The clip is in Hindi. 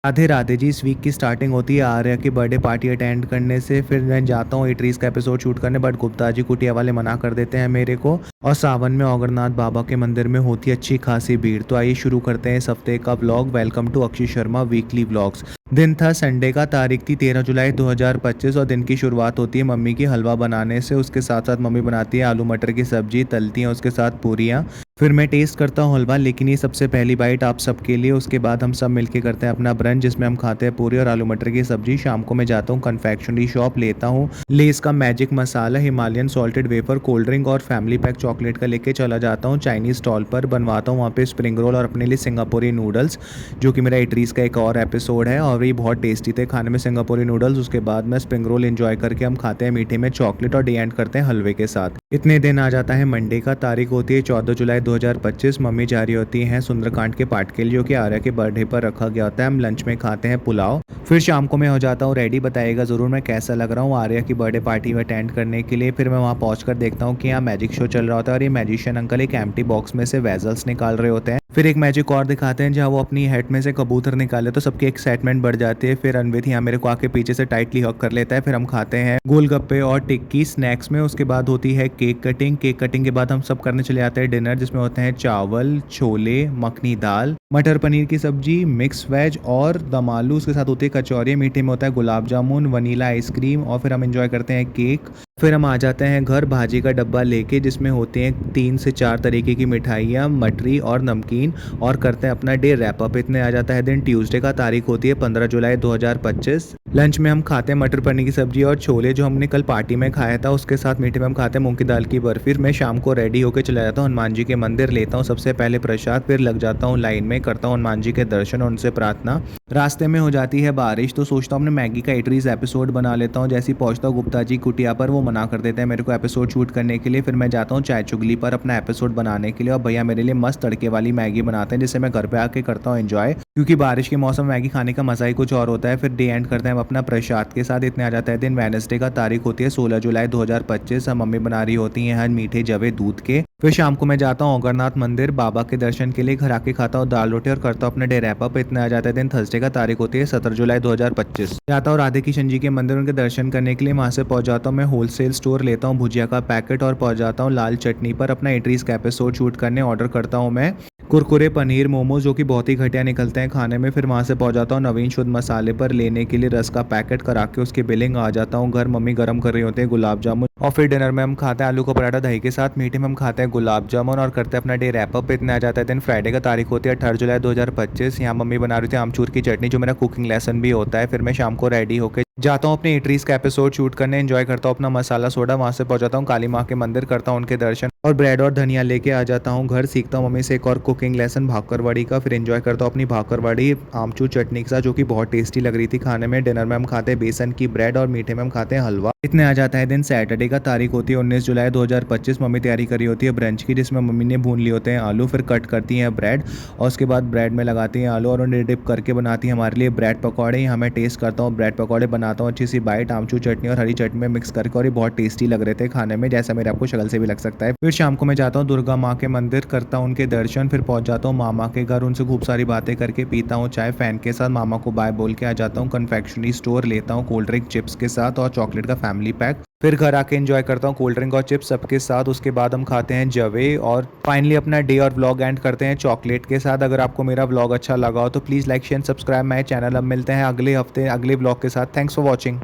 राधे राधे जी। इस वीक की स्टार्टिंग होती है आर्या की बर्थडे पार्टी अटेंड करने से। फिर मैं जाता हूँ एट्रीज का एपिसोड शूट करने, बट गुप्ता जी कुटिया वाले मना कर देते हैं मेरे को। और सावन में औगरनाथ बाबा के मंदिर में होती है अच्छी खासी भीड़। तो आइए शुरू करते हैं इस हफ्ते का vlog. Welcome to Akshay Sharma weekly vlogs. दिन था संडे का, तारीख थी 13 जुलाई 2025 और दिन की शुरुआत होती है मम्मी की हलवा बनाने से। उसके साथ साथ मम्मी बनाती है आलू मटर की सब्जी, तलती हैं उसके साथ पूरियाँ। फिर मैं टेस्ट करता हूँ हलवा, लेकिन ये सबसे पहली बाइट आप सबके लिए। उसके बाद हम सब मिलके करते हैं अपना ब्रंच, जिसमें हम खाते हैं पूरी और आलू मटर की सब्जी। शाम को मैं जाता हूँ कन्फेक्शनरी शॉप, लेता हूँ लेस का magic masala, Himalayan salted wafer, cold drink और फैमिली पैक चॉकलेट का लेके चला जाता हूँ चाइनीज स्टॉल पर। बनवाता हूँ वहाँ पे स्प्रिंग रोल और अपने लिए सिंगापुरी नूडल्स, जो कि मेरा इटरीज का एक और एपिसोड है और ये बहुत टेस्टी थे खाने में सिंगापुरी नूडल्स। उसके बाद मैं स्प्रिंग रोल एंजॉय करके हम खाते हैं मीठे में चॉकलेट और डी एंड करते हैं हलवे के साथ। इतने दिन आ जाता है मंडे का, तारीख होती है 14 जुलाई 2025। मम्मी जा रही होती हैं सुंदरकांड के पाठ के लिए, जो कि आर्या के बर्थडे पर रखा गया होता है। हम लंच में खाते हैं पुलाव। फिर शाम को मैं हो जाता हूँ रेडी। बताइएगा ज़रूर मैं कैसा लग रहा हूँ आर्या की बर्थडे पार्टी में अटेंड करने के लिए। फिर मैं वहाँ पहुँच देखता हूँ कि यहाँ मैजिक शो चल रहा होता है और ये मैजिशियन अंकल एक एम्प्टी बॉक्स में से वेजल्स निकाल रहे होते हैं। फिर एक मैजिक और दिखाते हैं जहाँ वो अपनी हेड में से कबूतर निकाले, तो सबकी एक्साइटमेंट बढ़ जाती है। फिर अनवित यहाँ मेरे को आके पीछे से टाइटली हक कर लेता है। फिर हम खाते हैं गोलगप्पे और टिक्की स्नैक्स में। उसके बाद होती है केक कटिंग। केक कटिंग के बाद हम सब करने चले जाते हैं डिनर, जिसमें होते हैं चावल, छोले, मखनी दाल, मटर पनीर की सब्जी, मिक्स वेज और दम आलू। उसके साथ होती है कचौरी। मीठे में होता है गुलाब जामुन, वनीला आइसक्रीम और फिर हम एंजॉय करते हैं केक। फिर हम आ जाते हैं घर भाजी का डब्बा लेके, जिसमें होते हैं 3 से 4 तरीके की मिठाइयाँ, मठरी और नमकीन, और करते हैं अपना डे रैप अप। इतने आ जाता है दिन ट्यूसडे का, तारीख होती है 15 जुलाई 2025। लंच में हम खाते हैं मटर पनीर की सब्जी और छोले, जो हमने कल पार्टी में खाया था। उसके साथ मीठे में हम खाते हैं मूंग की दाल की बर्फी। मैं शाम को रेडी होकर चला जाता हूँ हनुमान जी के मंदिर, लेता हूँ सबसे पहले प्रसाद। फिर लग जाता हूँ लाइन में, करता हूँ हनुमान जी के दर्शन और उनसे प्रार्थना। रास्ते में हो जाती है बारिश, तो सोचता हूँ अपने मैगी का एटरीज एपिसोड बना लेता हूँ। जैसे ही पहुँचता हूँ गुप्ता जी कुटिया पर, वो मना कर देते हैं मेरे को एपिसोड शूट करने के लिए। फिर मैं जाता हूँ चाय चुगली पर अपना एपिसोड बनाने के लिए, और भैया मेरे लिए मस्त तड़के वाली मैगी बनाते हैं, जिसे मैं घर पे आके करता हूँ एंजॉय, क्योंकि बारिश के मौसम में मैगी खाने का मजा ही कुछ और होता है। फिर डे एंड करते हैं हम अपना प्रसाद के साथ। इतने आ जाता है दिन वेडनेसडे का, तारीख होती है 16 जुलाई 2025। हम मम्मी बना रही होती हैं हर मीठे जवे दूध के। फिर शाम को मैं जाता हूँ औगरनाथ मंदिर बाबा के दर्शन के लिए। घर आके खाता हूँ दाल रोटी और करता हूँ अपने डे रैप अप। इतना आ जाता है दिन थर्सडे का, तारीख होती है 17 जुलाई 2025। जाता हूँ राधे किशन जी के मंदिर उनके दर्शन करने के लिए। वहाँ से पहुँच जाता हूँ मैं होलसेल स्टोर, लेता हूँ भुजिया का पैकेट और पहुँच जाता हूँ लाल चटनी पर अपना एटरीज का एपिसोड शूट करने। ऑर्डर करता हूँ मैं कुरकुरे पनीर मोमोज, जो कि बहुत ही घटिया निकलते हैं खाने में। फिर वहाँ से पहुँच जाता हूँ नवीन शुद्ध मसाले पर लेने के लिए रस का पैकेट करा के उसकी बिलिंग। आ जाता हूँ घर, मम्मी गर्म कर रही होते हैं गुलाब जामुन। और फिर डिनर में हम खाते हैं आलू का पराठा दही के साथ, मीठे में हम खाते हैं गुलाब जामुन और करते हैं अपना डे रैप अप। इतने आ जाता है दिन फ्राइडे का, तारीख होती है 18 जुलाई 2025। यहाँ मम्मी बना रही थी आमचूर की चटनी, जो मेरा कुकिंग लेसन भी होता है। फिर मैं शाम को रेडी होकर जाता हूँ अपने इटरीज का एपिसोड शूट करने, एंजॉय करता हूँ अपना मसाला सोडा। वहाँ से पहुँच जाता हूँ काली माँ के मंदिर, करता हूँ उनके दर्शन और ब्रेड और धनिया लेके आ जाता हूँ घर। सीखता हूँ मम्मी से एक और कुकिंग लेसन भाकरवाड़ी का। फिर एंजॉय करता हूँ अपनी भाकरवाड़ी आमचूर चटनी के साथ, जो कि बहुत टेस्टी लग रही थी खाने में। डिनर में हम खाते हैं बेसन की ब्रेड और मीठे में हम खाते हैं हलवा। इतने आ जाता है दिन सैटरडे का, तारीख होती है 19 जुलाई 2025। मम्मी तैयारी करी होती है ब्रंच की, जिसमें मम्मी ने भून लिए होते हैं आलू। फिर कट करती हैं ब्रेड और उसके बाद ब्रेड में लगाती हैं आलू और उन्हें डिप करके बनाती हैं हमारे लिए ब्रेड पकौड़े। यहाँ मैं टेस्ट करता हूँ ब्रेड पकौड़े, बनाता हूँ अच्छी सी बाइट आमचूर चटनी और हरी चटनी में मिक्स करके, और ये बहुत टेस्टी लग रहे थे खाने में, जैसा मेरे आपको शक्ल से भी लग सकता है। फिर शाम को मैं जाता हूँ दुर्गा माँ के मंदिर, करता हूँ उनके दर्शन। फिर पहुँच जाता हूँ मामा के घर, उनसे खूब सारी बातें करके पीता हूँ चाय फैन के साथ। मामा को बाय बोल के आ जाता हूँ कन्फेक्शनरी स्टोर, लेता हूँ कोल्ड ड्रिंक चिप्स के साथ और चॉकलेट का फैमिली पैक। फिर घर आके एंजॉय करता हूँ कोल्ड ड्रिंक और चिप्स सबके साथ। उसके बाद हम खाते हैं जवे और फाइनली अपना डे और व्लॉग एंड करते हैं चॉकलेट के साथ। अगर आपको मेरा व्लॉग अच्छा लगा हो तो please like share subscribe my channel. अब मिलते हैं अगले हफ्ते अगले व्लॉग के साथ। Thanks for watching.